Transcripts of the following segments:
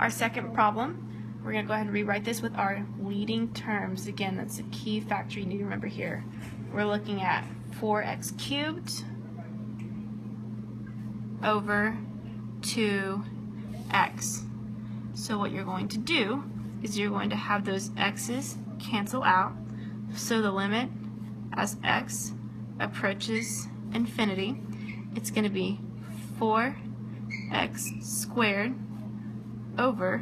Our second problem, we're going to go ahead and rewrite this with our leading terms. Again, that's a key factor you need to remember here. We're looking at 4x cubed over 2x. So what you're going to do is you're going to have those x's cancel out. So the limit as x approaches infinity, it's going to be 4x squared over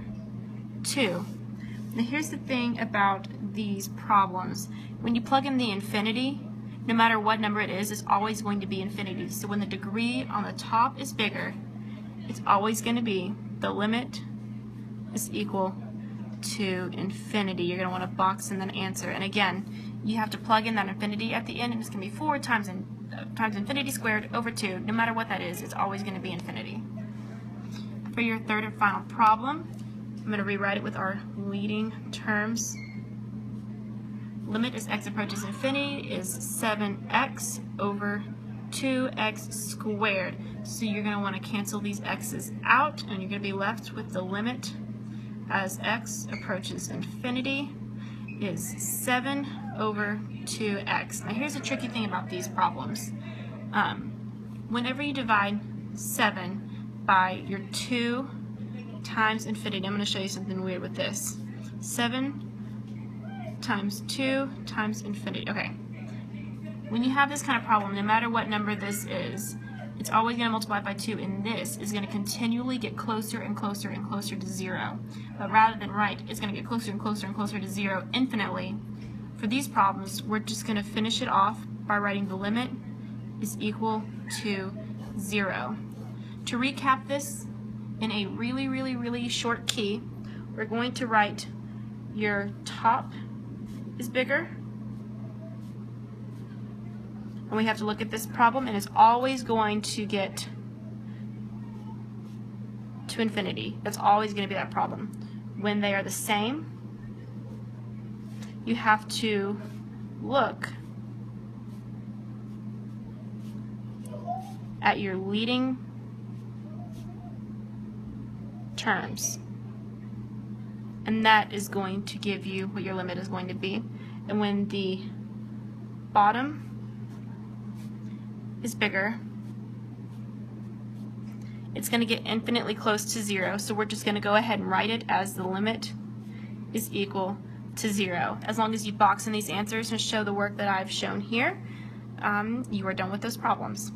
2. Now here's the thing about these problems. When you plug in the infinity, no matter what number it is, it's always going to be infinity. So when the degree on the top is bigger, it's always going to be the limit is equal to infinity. You're going to want to box in that answer. And again, you have to plug in that infinity at the end, and it's going to be 4 times infinity squared over 2. No matter what that is, it's always going to be infinity. For your third and final problem, I'm going to rewrite it with our leading terms. Limit as x approaches infinity is 7x over 2x squared. So you're going to want to cancel these x's out, and you're going to be left with the limit as x approaches infinity is 7 over 2x. Now here's the tricky thing about these problems. Whenever you divide 7 by your 2 times infinity, I'm going to show you something weird with this. 7 times 2 times infinity. Okay. When you have this kind of problem, no matter what number this is, it's always going to multiply by 2, and this is going to continually get closer and closer and closer to 0. But rather than right, it's going to get closer and closer and closer to 0 infinitely. For these problems, we're just going to finish it off by writing the limit is equal to 0. To recap this in a really short key, we're going to write your top is bigger. And we have to look at this problem, and it's always going to get to infinity. That's always going to be that problem. When they are the same, you have to look at your leading terms. And that is going to give you what your limit is going to be. And when the bottom is bigger, it's going to get infinitely close to 0, so we're just going to go ahead and write it as the limit is equal to 0. As long as you box in these answers and show the work that I've shown here, you are done with those problems.